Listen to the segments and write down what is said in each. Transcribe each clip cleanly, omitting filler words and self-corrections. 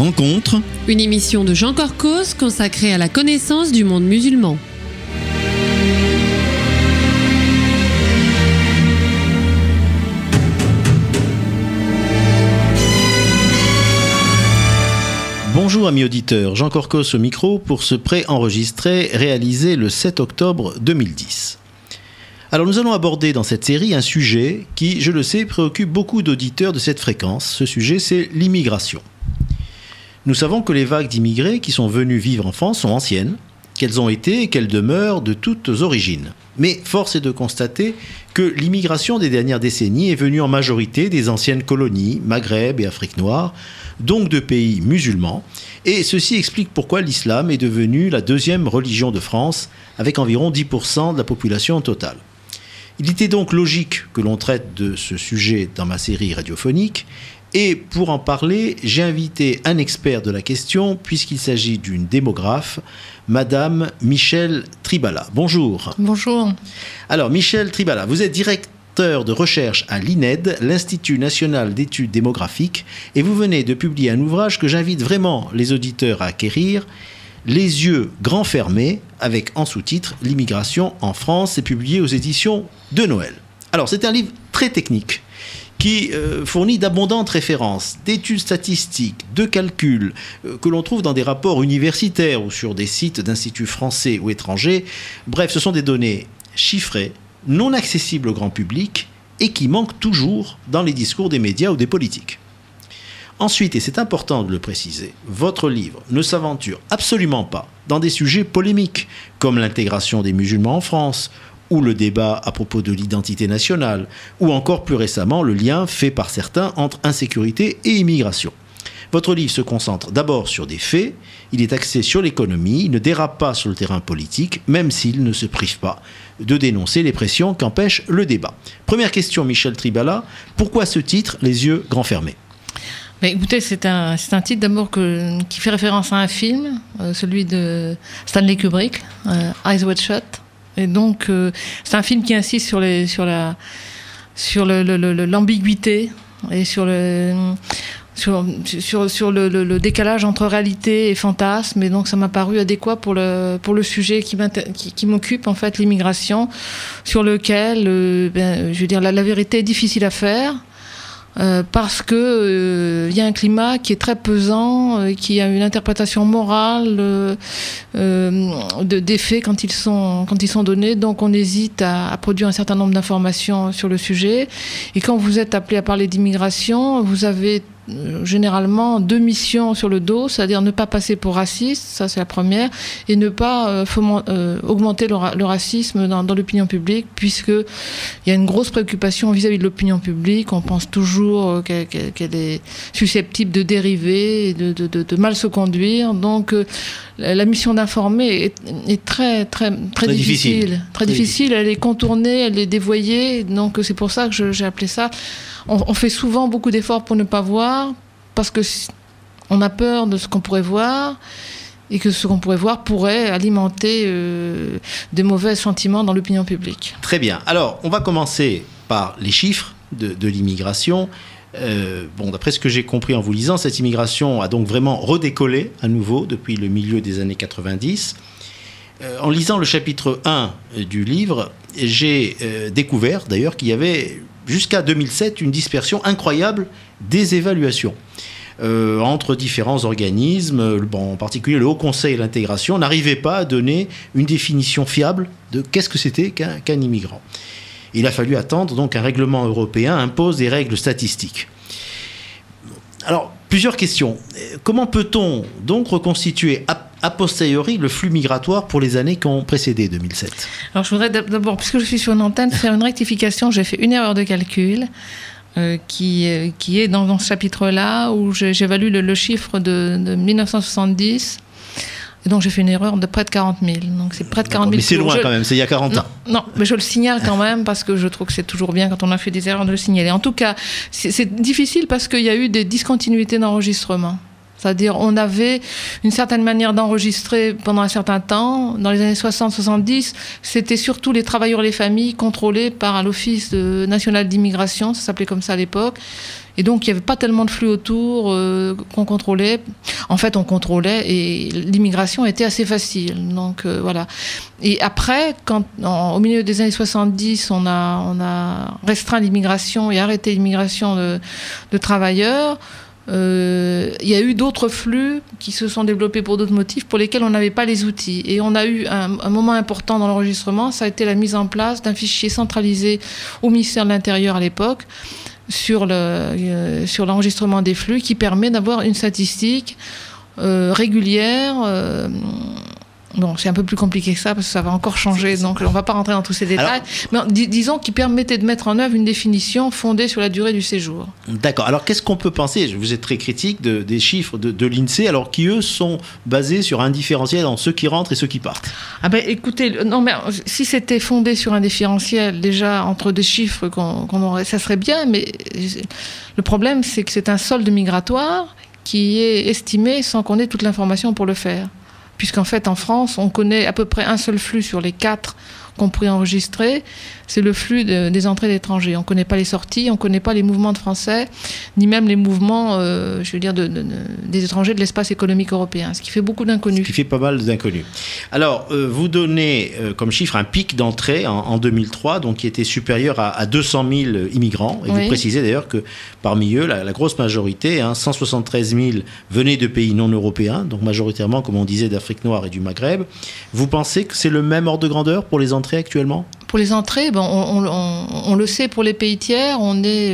Rencontre, une émission de Jean Corcos consacrée à la connaissance du monde musulman. Bonjour amis auditeurs, Jean Corcos au micro pour ce pré-enregistré réalisé le 7 octobre 2010. Alors nous allons aborder dans cette série un sujet qui, je le sais, préoccupe beaucoup d'auditeurs de cette fréquence. Ce sujet, c'est l'immigration. Nous savons que les vagues d'immigrés qui sont venus vivre en France sont anciennes, qu'elles ont été et qu'elles demeurent de toutes origines. Mais force est de constater que l'immigration des dernières décennies est venue en majorité des anciennes colonies, Maghreb et Afrique noire, donc de pays musulmans, et ceci explique pourquoi l'islam est devenu la deuxième religion de France, avec environ 10% de la population totale. Il était donc logique que l'on traite de ce sujet dans ma série radiophonique, et pour en parler, j'ai invité un expert de la question, puisqu'il s'agit d'une démographe, Madame Michèle Tribala. Bonjour. Bonjour. Alors, Michèle Tribala, vous êtes directeur de recherche à l'INED, l'Institut national d'études démographiques, et vous venez de publier un ouvrage que j'invite vraiment les auditeurs à acquérir, Les yeux grands fermés, avec en sous-titre L'immigration en France, c'est publié aux éditions de Noël. Alors, c'est un livre très technique qui fournit d'abondantes références, d'études statistiques, de calculs que l'on trouve dans des rapports universitaires ou sur des sites d'instituts français ou étrangers. Bref, ce sont des données chiffrées, non accessibles au grand public et qui manquent toujours dans les discours des médias ou des politiques. Ensuite, et c'est important de le préciser, votre livre ne s'aventure absolument pas dans des sujets polémiques comme l'intégration des musulmans en France ou le débat à propos de l'identité nationale, ou encore plus récemment le lien fait par certains entre insécurité et immigration. Votre livre se concentre d'abord sur des faits, il est axé sur l'économie, il ne dérape pas sur le terrain politique, même s'il ne se prive pas de dénoncer les pressions qu'empêche le débat. Première question, Michèle Tribala, pourquoi ce titre, Les yeux grands fermés ? Mais écoutez, c'est un titre d'abord qui fait référence à un film, celui de Stanley Kubrick, Eyes Wide Shut. Et donc, c'est un film qui insiste sur l'ambiguïté et sur le décalage entre réalité et fantasme. Et donc, ça m'a paru adéquat pour le sujet qui m'occupe, en fait, l'immigration, sur lequel, je veux dire, la vérité est difficile à faire. Parce que y a un climat qui est très pesant, qui a une interprétation morale des faits quand ils sont donnés. Donc on hésite à produire un certain nombre d'informations sur le sujet. Et quand vous êtes appelé à parler d'immigration, vous avez généralement deux missions sur le dos, c'est-à-dire ne pas passer pour raciste, ça c'est la première, et ne pas augmenter le racisme dans l'opinion publique, puisqu'il y a une grosse préoccupation vis-à-vis de l'opinion publique. On pense toujours qu'elle est susceptible de dériver et de mal se conduire. Donc la mission d'informer est très difficile. Très difficile, elle est contournée, elle est dévoyée. Donc c'est pour ça que j'ai appelé ça. On fait souvent beaucoup d'efforts pour ne pas voir, parce qu'on a peur de ce qu'on pourrait voir, et que ce qu'on pourrait voir pourrait alimenter de mauvais sentiments dans l'opinion publique. Très bien. Alors, on va commencer par les chiffres de l'immigration. D'après ce que j'ai compris en vous lisant, cette immigration a donc vraiment redécollé à nouveau depuis le milieu des années 90. En lisant le chapitre 1 du livre, j'ai découvert d'ailleurs qu'il y avait jusqu'à 2007 une dispersion incroyable des évaluations entre différents organismes, en particulier le Haut Conseil de l'intégration n'arrivait pas à donner une définition fiable de qu'est-ce que c'était qu'un immigrant. Il a fallu attendre donc un règlement européen impose des règles statistiques. Alors, plusieurs questions. Comment peut-on donc reconstituer a posteriori le flux migratoire pour les années qui ont précédé 2007 ? Alors, je voudrais d'abord, puisque je suis sur une antenne, faire une rectification. J'ai fait une erreur de calcul qui est dans ce chapitre-là, où j'évalue le chiffre de 1970. Et donc, j'ai fait une erreur de près de 40 000. Donc, c'est près de 40 000. Mais c'est loin quand même, c'est il y a 40 ans. Non, mais je le signale quand même parce que je trouve que c'est toujours bien quand on a fait des erreurs de le signaler. En tout cas, c'est difficile parce qu'il y a eu des discontinuités d'enregistrement. C'est-à-dire, on avait une certaine manière d'enregistrer pendant un certain temps. Dans les années 60-70, c'était surtout les travailleurs et les familles contrôlés par l'Office national d'immigration, ça s'appelait comme ça à l'époque. Et donc, il n'y avait pas tellement de flux autour qu'on contrôlait. En fait, on contrôlait et l'immigration était assez facile. Donc, voilà. Et après, au milieu des années 70, on a restreint l'immigration et arrêté l'immigration de travailleurs, il y a eu d'autres flux qui se sont développés pour d'autres motifs pour lesquels on n'avait pas les outils. Et on a eu un moment important dans l'enregistrement, ça a été la mise en place d'un fichier centralisé au ministère de l'Intérieur à l'époque sur l'enregistrement des flux qui permet d'avoir une statistique régulière. Bon, c'est un peu plus compliqué que ça parce que ça va encore changer, donc on ne va pas rentrer dans tous ces détails. Alors, mais disons qu'il permettait de mettre en œuvre une définition fondée sur la durée du séjour. D'accord. Alors qu'est-ce qu'on peut penser, vous êtes très critique des chiffres de l'INSEE, alors qui eux sont basés sur un différentiel entre ceux qui rentrent et ceux qui partent? Ah ben écoutez, non mais si c'était fondé sur un différentiel déjà entre des chiffres qu'on aurait, ça serait bien, mais le problème c'est que c'est un solde migratoire qui est estimé sans qu'on ait toute l'information pour le faire. Puisqu'en fait, en France, on connaît à peu près un seul flux sur les 4 qu'on pourrait enregistrer, c'est le flux des entrées d'étrangers. On ne connaît pas les sorties, on ne connaît pas les mouvements de Français, ni même les mouvements, des étrangers de l'espace économique européen, ce qui fait beaucoup d'inconnus. Ce qui fait pas mal d'inconnus. Alors, vous donnez comme chiffre un pic d'entrée en 2003, donc qui était supérieur à 200 000 immigrants, et vous précisez d'ailleurs que parmi eux, la grosse majorité, 173 000 venaient de pays non européens, donc majoritairement, comme on disait, d'Afrique noire et du Maghreb. Vous pensez que c'est le même ordre de grandeur pour les entrées actuellement ? Pour les entrées, on le sait pour les pays tiers, on est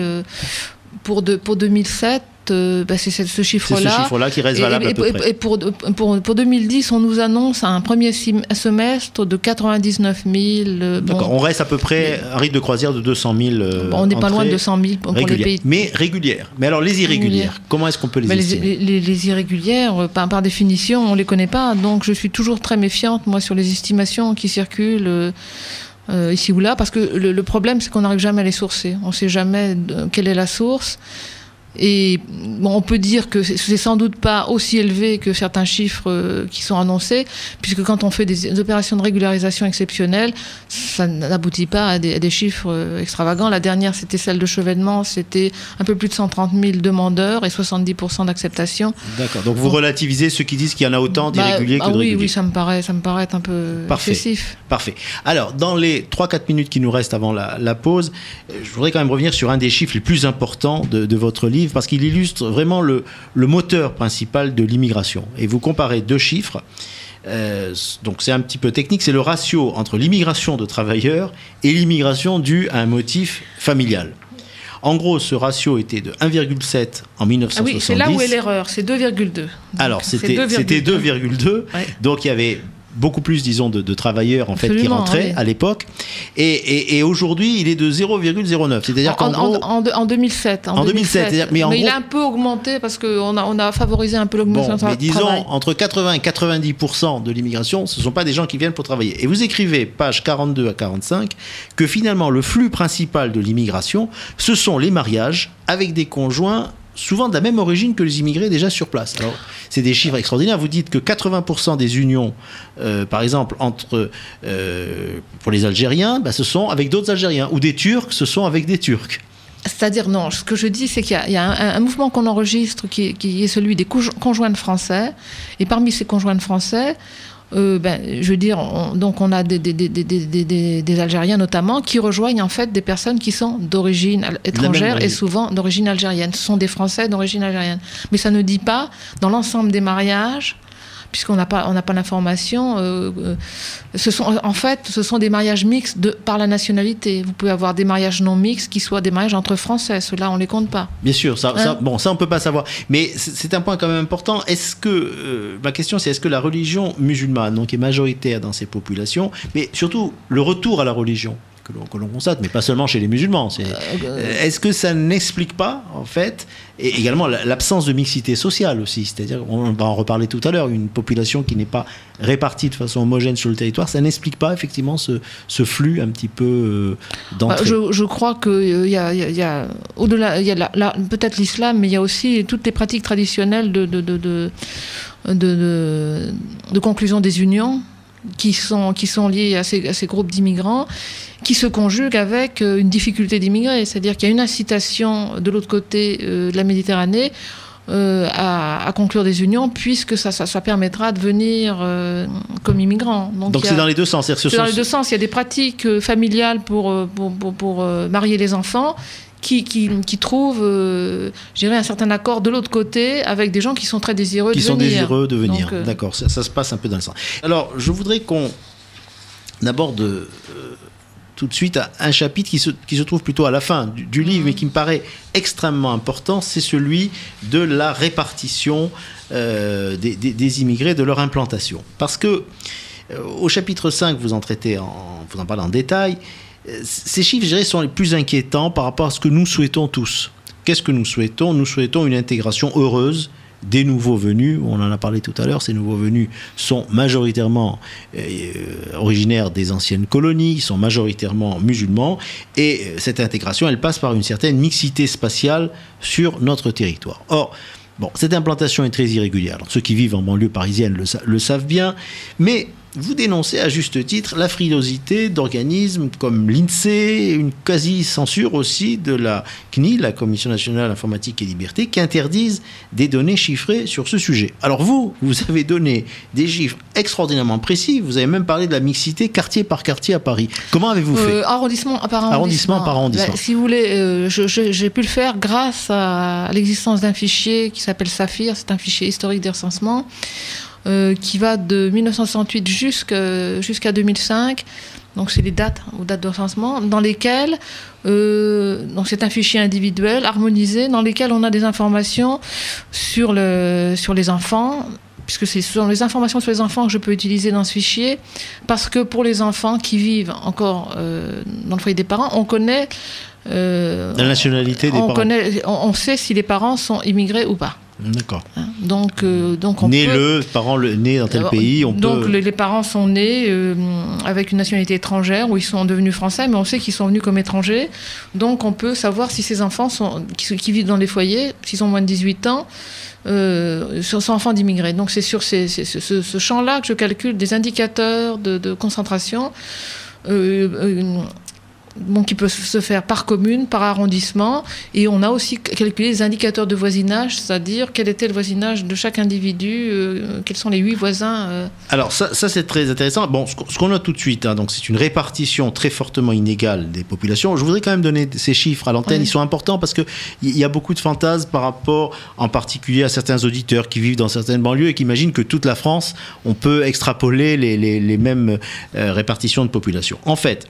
pour 2007, c'est ce chiffre-là. C'est ce chiffre-là qui reste valable à peu près. Et pour 2010, on nous annonce un premier semestre de 99 000. D'accord, on reste à peu près à un rythme de croisière de 200 000 on n'est pas loin de 200 000 pour les pays. Mais régulières. Mais alors les irrégulières, comment est-ce qu'on peut les estimer ? Les irrégulières, par définition, on ne les connaît pas. Donc je suis toujours très méfiante, moi, sur les estimations qui circulent ici ou là, parce que le problème, c'est qu'on n'arrive jamais à les sourcer. On ne sait jamais quelle est la source. Et bon, on peut dire que c'est sans doute pas aussi élevé que certains chiffres qui sont annoncés, puisque quand on fait des opérations de régularisation exceptionnelles, ça n'aboutit pas à des chiffres extravagants. La dernière, c'était celle de Chevènement, c'était un peu plus de 130 000 demandeurs et 70% d'acceptation. D'accord, donc vous relativisez ceux qui disent qu'il y en a autant d'irréguliers que de réguliers. Oui, ça me paraît être un peu excessif. Parfait. Alors, dans les 3-4 minutes qui nous restent avant la pause, je voudrais quand même revenir sur un des chiffres les plus importants de votre livre, parce qu'il illustre vraiment le moteur principal de l'immigration. Et vous comparez 2 chiffres, donc c'est un petit peu technique, c'est le ratio entre l'immigration de travailleurs et l'immigration due à un motif familial. En gros, ce ratio était de 1,7 en 1970. Ah oui, c'est là où est l'erreur, c'est 2,2. Alors, c'était 2,2, ouais. Donc il y avait beaucoup plus, disons, de travailleurs en fait qui rentraient à l'époque, et aujourd'hui il est de 0,09. C'est-à-dire en 2007. En 2007. Mais il a un peu augmenté parce qu'on a favorisé un peu l'augmentation de travail. Mais disons, entre 80 et 90% de l'immigration, ce ne sont pas des gens qui viennent pour travailler. Et vous écrivez, page 42 à 45, que finalement le flux principal de l'immigration, ce sont les mariages avec des conjoints souvent de la même origine que les immigrés déjà sur place. Alors, c'est des chiffres extraordinaires. Vous dites que 80% des unions, par exemple, pour les Algériens, ce sont avec d'autres Algériens, ou des Turcs, ce sont avec des Turcs. C'est-à-dire, non, ce que je dis, c'est qu'il y a un mouvement qu'on enregistre qui est celui des conjoints de Français, et parmi ces conjoints de Français, je veux dire, on a des Algériens notamment qui rejoignent en fait des personnes qui sont d'origine étrangère et souvent d'origine algérienne. Ce sont des Français d'origine algérienne. Mais ça ne dit pas, dans l'ensemble des mariages, puisqu'on n'a pas l'information, ce sont des mariages mixtes par la nationalité. Vous pouvez avoir des mariages non mixtes qui soient des mariages entre Français. Ceux-là, on ne les compte pas. Bien sûr, ça on ne peut pas savoir. Mais c'est un point quand même important. Ma question, c'est est-ce que la religion musulmane, donc, est majoritaire dans ces populations, mais surtout le retour à la religion que l'on constate, mais pas seulement chez les musulmans. Est-ce que ça n'explique pas, en fait, et également l'absence de mixité sociale aussi, c'est-à-dire, on va en reparler tout à l'heure, une population qui n'est pas répartie de façon homogène sur le territoire, ça n'explique pas effectivement ce flux un petit peu d'entrée. Je crois qu'il y a au-delà, il y a peut-être l'islam, mais il y a aussi toutes les pratiques traditionnelles de conclusion des unions, qui sont liés à ces groupes d'immigrants, qui se conjuguent avec une difficulté d'immigrer. C'est-à-dire qu'il y a une incitation de l'autre côté de la Méditerranée à conclure des unions, puisque ça permettra de venir comme immigrant. Donc c'est dans les deux sens. C'est dans les deux sens. Il y a des pratiques familiales pour marier les enfants qui trouvent, je dirais, un certain accord de l'autre côté avec des gens qui sont très désireux de venir. Qui sont désireux de venir. Donc, d'accord, ça se passe un peu dans le sens. Alors, je voudrais qu'on aborde tout de suite un chapitre qui se trouve plutôt à la fin du livre, mais qui me paraît extrêmement important, c'est celui de la répartition des immigrés, de leur implantation. Parce que au chapitre 5, vous en parlez en détail, ces chiffres, je dirais, sont les plus inquiétants par rapport à ce que nous souhaitons tous. Qu'est-ce que nous souhaitons ? Nous souhaitons une intégration heureuse des nouveaux venus. On en a parlé tout à l'heure, ces nouveaux venus sont majoritairement originaires des anciennes colonies, ils sont majoritairement musulmans, et cette intégration, elle passe par une certaine mixité spatiale sur notre territoire. Or, cette implantation est très irrégulière. Alors, ceux qui vivent en banlieue parisienne le savent bien, mais vous dénoncez à juste titre la frilosité d'organismes comme l'INSEE, une quasi-censure aussi de la CNIL, la Commission nationale informatique et liberté, qui interdisent des données chiffrées sur ce sujet. Alors vous avez donné des chiffres extraordinairement précis, vous avez même parlé de la mixité quartier par quartier à Paris. Comment avez-vous fait ? Arrondissement par arrondissement. Si vous voulez, j'ai pu le faire grâce à l'existence d'un fichier qui s'appelle Saphir, c'est un fichier historique des recensements, qui va de 1968 jusqu'à 2005. Donc c'est les dates de recensement, dans lesquelles donc c'est un fichier individuel harmonisé dans lesquels on a des informations sur les enfants, puisque ce sont les informations sur les enfants que je peux utiliser dans ce fichier, parce que pour les enfants qui vivent encore dans le foyer des parents, on connaît la nationalité des parents. On sait si les parents sont immigrés ou pas. D'accord. Donc on parents nés dans tel pays, les parents sont nés avec une nationalité étrangère, ou ils sont devenus français, mais on sait qu'ils sont venus comme étrangers. Donc on peut savoir si ces enfants qui vivent dans les foyers, s'ils ont moins de 18 ans, sont enfants d'immigrés. Donc c'est sur ce champ-là que je calcule des indicateurs de concentration qui peut se faire par commune, par arrondissement, et on a aussi calculé les indicateurs de voisinage, c'est-à-dire quel était le voisinage de chaque individu, quels sont les 8 voisins. Alors ça c'est très intéressant. Ce qu'on note tout de suite, donc c'est une répartition très fortement inégale des populations. Je voudrais quand même donner ces chiffres à l'antenne, Ils sont importants parce qu'il y a beaucoup de fantasmes par rapport en particulier à certains auditeurs qui vivent dans certaines banlieues et qui imaginent que toute la France, on peut extrapoler les mêmes répartitions de population. En fait,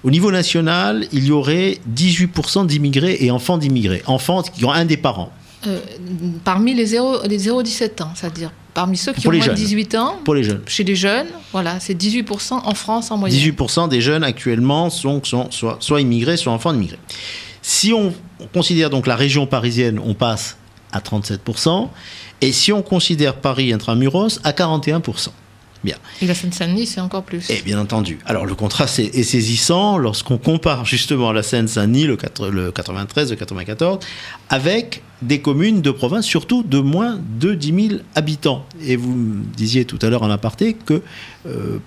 au niveau national, il y aurait 18% d'immigrés et enfants d'immigrés, enfants qui ont un des parents. Parmi les 0-17 ans, c'est-à-dire parmi ceux qui ont moins de 18 ans, pour les jeunes. Chez les jeunes, voilà, c'est 18% en France en moyenne. 18% des jeunes actuellement sont soit immigrés, soit enfants d'immigrés. Si on considère donc la région parisienne, on passe à 37%, et si on considère Paris intramuros, à 41%. Bien. Et la Seine-Saint-Denis, c'est encore plus. Et bien entendu. Alors le contraste est saisissant lorsqu'on compare justement la Seine-Saint-Denis, le 93, le 94, avec des communes de province, surtout de moins de 10 000 habitants. Et vous disiez tout à l'heure en aparté que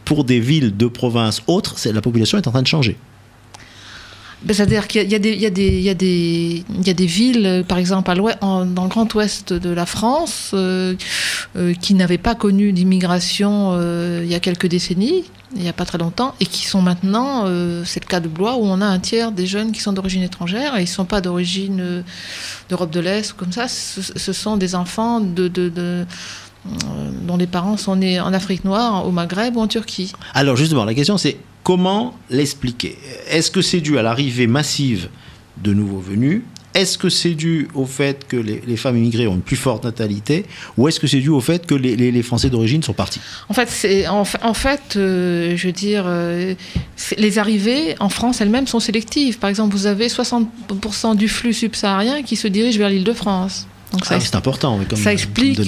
pour des villes de province autres, la population est en train de changer. C'est-à-dire qu'il y a des villes, par exemple dans le Grand Ouest de la France, qui n'avaient pas connu d'immigration il y a quelques décennies, il n'y a pas très longtemps, et qui sont maintenant, c'est le cas de Blois, où on a un tiers des jeunes qui sont d'origine étrangère, et ils ne sont pas d'origine d'Europe de l'Est ou comme ça, ce sont des enfants dont les parents sont nés en Afrique noire, au Maghreb ou en Turquie. Alors justement, la question c'est comment l'expliquer ? Est-ce que c'est dû à l'arrivée massive de nouveaux venus ? Est-ce que c'est dû au fait que les femmes immigrées ont une plus forte natalité ? Ou est-ce que c'est dû au fait que les Français d'origine sont partis ? En fait, je veux dire, les arrivées en France elles-mêmes sont sélectives. Par exemple, vous avez 60% du flux subsaharien qui se dirige vers l'Île-de-France. Donc c'est important. Ça explique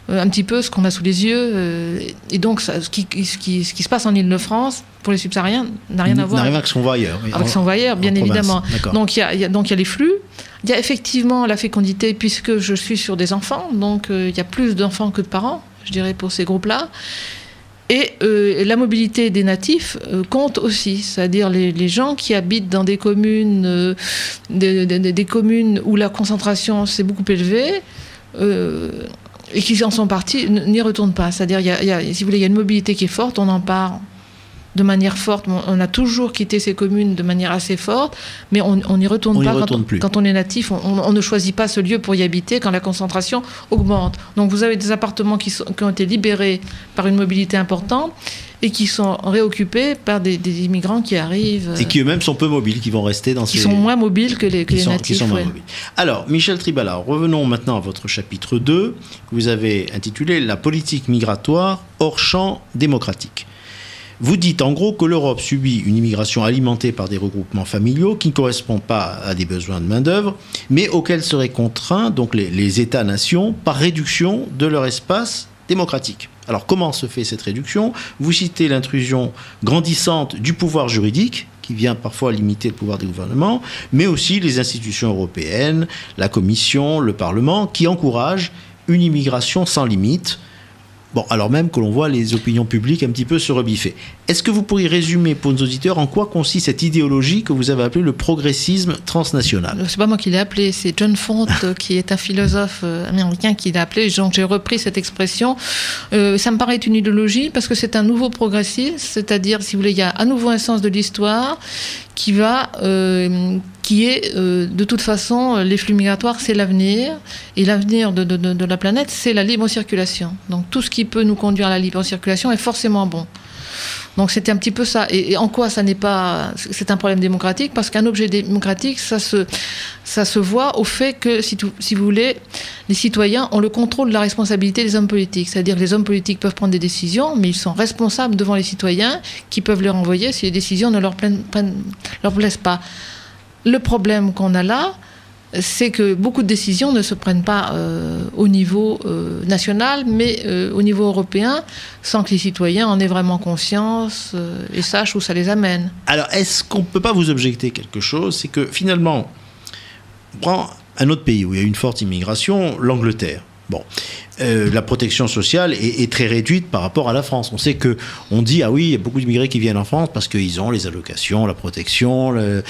un petit peu ce qu'on a sous les yeux. Et donc, ce qui se passe en Île-de-France, pour les subsahariens, n'a rien à voir avec ce qu'on voit ailleurs. Avec ce qu'on voit ailleurs, bien évidemment. Donc, il y a les flux. Il y a effectivement la fécondité, puisque je suis sur des enfants. Donc, il y a plus d'enfants que de parents, je dirais, pour ces groupes-là. Et la mobilité des natifs compte aussi, c'est-à-dire les gens qui habitent dans des communes, des communes où la concentration s'est beaucoup élevée, et qui en sont partis, n'y retournent pas. C'est-à-dire, si vous voulez, il y a une mobilité qui est forte, on en parle de manière forte. On a toujours quitté ces communes de manière assez forte, mais on n'y retourne pas quand on est natif. On ne choisit pas ce lieu pour y habiter quand la concentration augmente. Donc vous avez des appartements qui ont été libérés par une mobilité importante et qui sont réoccupés par des immigrants qui arrivent. Et qui eux-mêmes sont peu mobiles, qui vont rester dans ces... Qui sont moins mobiles que les natifs. Qui sont moins mobiles. Alors, Michel Tribala, revenons maintenant à votre chapitre 2, que vous avez intitulé « La politique migratoire hors champ démocratique ». Vous dites en gros que l'Europe subit une immigration alimentée par des regroupements familiaux qui ne correspondent pas à des besoins de main-d'œuvre, mais auxquels seraient contraints donc les États-nations par réduction de leur espace démocratique. Alors comment se fait cette réduction ? Vous citez l'intrusion grandissante du pouvoir juridique, qui vient parfois limiter le pouvoir des gouvernements, mais aussi les institutions européennes, la Commission, le Parlement, qui encouragent une immigration sans limite. Bon, alors même que l'on voit les opinions publiques un petit peu se rebiffer. Est-ce que vous pourriez résumer pour nos auditeurs en quoi consiste cette idéologie que vous avez appelée le progressisme transnational ? C'est pas moi qui l'ai appelé, c'est John Font qui est un philosophe américain qui l'a appelé. Donc j'ai repris cette expression. Ça me paraît une idéologie parce que c'est un nouveau progressisme, c'est-à-dire, si vous voulez, il y a à nouveau un sens de l'histoire qui est de toute façon, les flux migratoires, c'est l'avenir, et l'avenir de la planète, c'est la libre circulation. Donc tout ce qui peut nous conduire à la libre circulation est forcément bon. Donc c'était un petit peu ça. Et en quoi ça n'est pas... C'est un problème démocratique, parce qu'un objet démocratique, ça se voit au fait que, si vous voulez, les citoyens ont le contrôle de la responsabilité des hommes politiques. C'est-à-dire que les hommes politiques peuvent prendre des décisions, mais ils sont responsables devant les citoyens qui peuvent les renvoyer si les décisions ne leur plaisent pas. Le problème qu'on a là, c'est que beaucoup de décisions ne se prennent pas au niveau national, mais au niveau européen, sans que les citoyens en aient vraiment conscience et sachent où ça les amène. Alors, est-ce qu'on ne peut pas vous objecter quelque chose ? C'est que finalement, on prend un autre pays où il y a une forte immigration, l'Angleterre. Bon, la protection sociale est très réduite par rapport à la France. On sait qu'on dit, ah oui, il y a beaucoup d'immigrés qui viennent en France parce qu'ils ont les allocations, la protection, le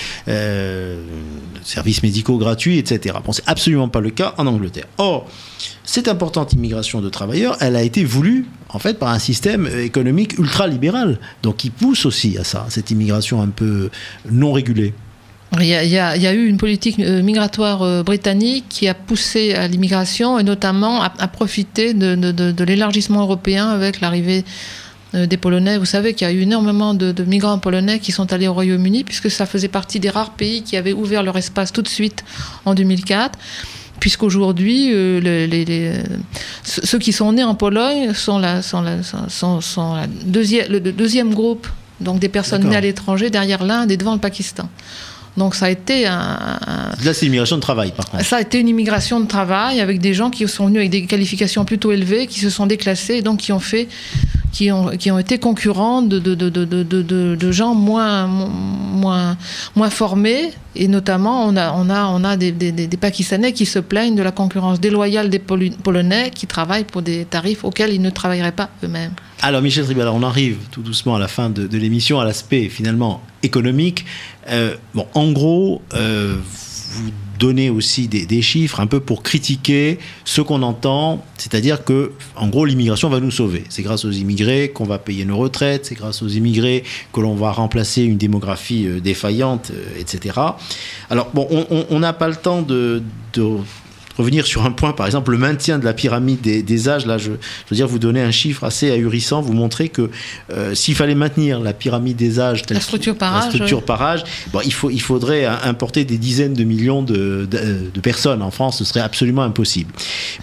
services médicaux gratuits, etc. Bon, c'est absolument pas le cas en Angleterre. Or, cette importante immigration de travailleurs, elle a été voulue, en fait, par un système économique ultra-libéral. Donc, qui pousse aussi à ça, cette immigration un peu non régulée. Il y a eu une politique migratoire britannique qui a poussé à l'immigration et notamment à profiter de l'élargissement européen avec l'arrivée des Polonais. Vous savez qu'il y a eu énormément de migrants polonais qui sont allés au Royaume-Uni puisque ça faisait partie des rares pays qui avaient ouvert leur espace tout de suite en 2004. Puisqu'aujourd'hui, ceux qui sont nés en Pologne sont le deuxième groupe, donc des personnes nées à l'étranger derrière l'Inde et devant le Pakistan. Donc ça a été Là, c'est l'immigration de travail, par contre. Ça a été une immigration de travail avec des gens qui sont venus avec des qualifications plutôt élevées, qui se sont déclassés et donc qui ont été concurrents de gens moins formés. Et notamment, on a des Pakistanais qui se plaignent de la concurrence déloyale des Polonais qui travaillent pour des tarifs auxquels ils ne travailleraient pas eux-mêmes. Alors, Michel Tribala, on arrive tout doucement à la fin de l'émission, à l'aspect finalement économique. En gros, vous donnez aussi des chiffres un peu pour critiquer ce qu'on entend, c'est-à-dire que, en gros, l'immigration va nous sauver. C'est grâce aux immigrés qu'on va payer nos retraites, c'est grâce aux immigrés que l'on va remplacer une démographie défaillante, etc. Alors, bon, on n'a pas le temps de revenir sur un point, par exemple, le maintien de la pyramide des âges. Là, je veux dire, vous donnez un chiffre assez ahurissant. Vous montrez que s'il fallait maintenir la pyramide des âges, la structure par âge, bon, il faudrait importer des dizaines de millions de personnes en France. Ce serait absolument impossible.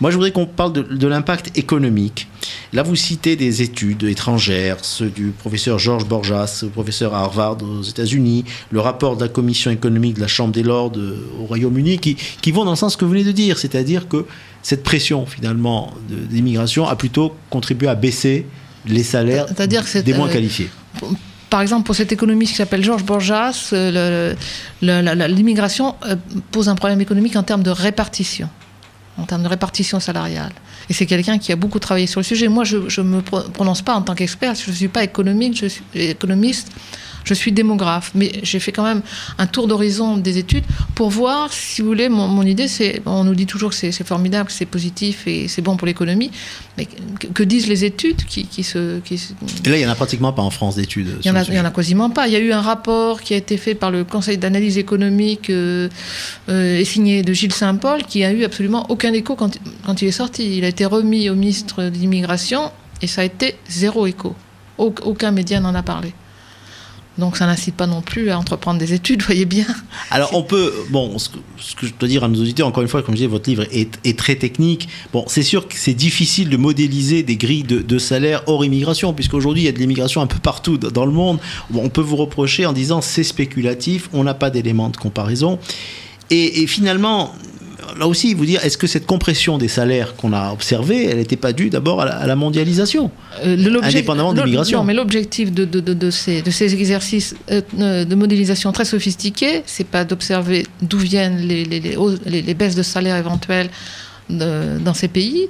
Moi, je voudrais qu'on parle de l'impact économique. Là, vous citez des études étrangères, ceux du professeur Georges Borjas, professeur à Harvard aux États-Unis, le rapport de la Commission économique de la Chambre des Lords au Royaume-Uni, qui vont dans le sens que vous venez de dire, c'est-à-dire que cette pression, finalement, d'immigration a plutôt contribué à baisser les salaires des moins qualifiés. Par exemple, pour cet économiste qui s'appelle Georges Borjas, l'immigration pose un problème économique en termes de répartition. en termes de répartition salariale. Et c'est quelqu'un qui a beaucoup travaillé sur le sujet. Moi, je ne me prononce pas en tant qu'expert, je ne suis pas économiste, je suis démographe. Mais j'ai fait quand même un tour d'horizon des études pour voir, si vous voulez, mon idée, c'est, on nous dit toujours que c'est formidable, que c'est positif et c'est bon pour l'économie, mais que disent les études Et là, il n'y en a pratiquement pas en France d'études. Il n'y en a quasiment pas. Il y a eu un rapport qui a été fait par le Conseil d'analyse économique et signé de Gilles Saint-Paul qui a eu absolument aucun écho quand il est sorti. Il a été remis au ministre de l'Immigration et ça a été zéro écho. Aucun média n'en a parlé. Donc ça n'incite pas non plus à entreprendre des études, voyez bien. Alors on peut, ce que je dois dire à nos auditeurs, encore une fois, comme je disais, votre livre est très technique. Bon, c'est sûr que c'est difficile de modéliser des grilles de salaire hors immigration, puisqu'aujourd'hui il y a de l'immigration un peu partout dans le monde. Bon, on peut vous reprocher en disant c'est spéculatif, on n'a pas d'éléments de comparaison. Et finalement, là aussi, vous dire, est-ce que cette compression des salaires qu'on a observée, elle n'était pas due d'abord à la mondialisation, indépendamment de l'immigration? Non, mais l'objectif de ces exercices de modélisation très sophistiqués, c'est pas d'observer d'où viennent les baisses de salaire éventuelles dans ces pays,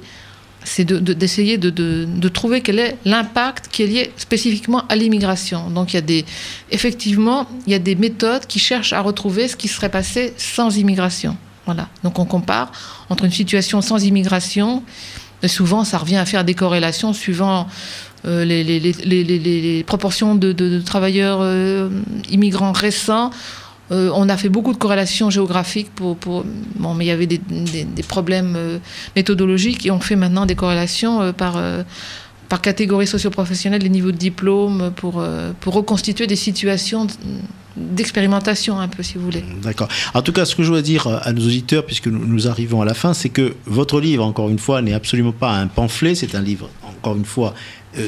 c'est d'essayer de trouver quel est l'impact qui est lié spécifiquement à l'immigration. Donc effectivement, il y a des méthodes qui cherchent à retrouver ce qui serait passé sans immigration. Voilà. Donc on compare entre une situation sans immigration, et souvent ça revient à faire des corrélations suivant les proportions de travailleurs immigrants récents. On a fait beaucoup de corrélations géographiques mais il y avait des problèmes méthodologiques et on fait maintenant des corrélations par catégorie socio-professionnelle, les niveaux de diplôme, pour reconstituer des situations d'expérimentation un peu, si vous voulez. D'accord. En tout cas, ce que je dois dire à nos auditeurs, puisque nous arrivons à la fin, c'est que votre livre, encore une fois, n'est absolument pas un pamphlet, c'est un livre, encore une fois,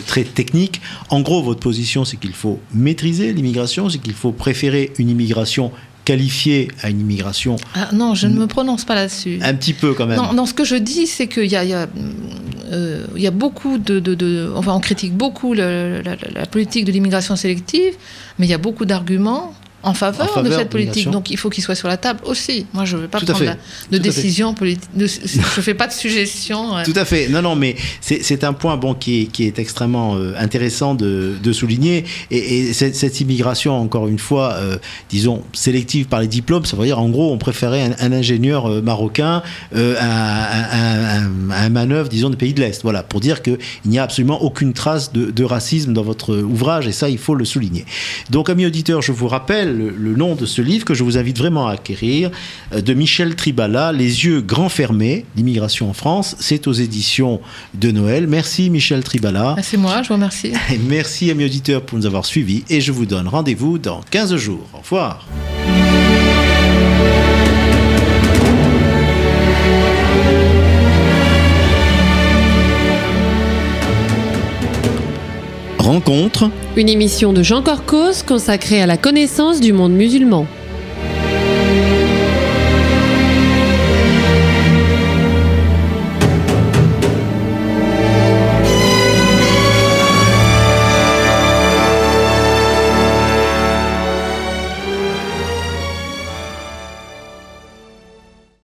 très technique. En gros, votre position, c'est qu'il faut maîtriser l'immigration, c'est qu'il faut préférer une immigration qualifiée à une immigration... Ah, non, je ne me prononce pas là-dessus. Un petit peu quand même. Non, ce que je dis, c'est qu'il y a beaucoup enfin, on critique beaucoup la politique de l'immigration sélective, mais il y a beaucoup d'arguments en faveur de cette politique. Donc il faut qu'il soit sur la table aussi. Moi, je ne veux pas prendre de décision politique. Je ne fais pas de suggestion. Tout à fait. Non, mais c'est un point qui est extrêmement intéressant de souligner. Et cette immigration, encore une fois, disons, sélective par les diplômes, ça veut dire, en gros, on préférait un ingénieur marocain à un manœuvre, disons, des pays de l'Est. Voilà, pour dire qu'il n'y a absolument aucune trace de racisme dans votre ouvrage, et ça, il faut le souligner. Donc, amis auditeurs, je vous rappelle le nom de ce livre que je vous invite vraiment à acquérir, de Michel Tribala, Les yeux grands fermés, l'immigration en France. C'est aux éditions de Noël. Merci Michel Tribala. C'est moi, je vous remercie. Merci amis auditeurs pour nous avoir suivis et je vous donne rendez-vous dans 15 jours. Au revoir. Rencontre. Une émission de Jean Corcos consacrée à la connaissance du monde musulman.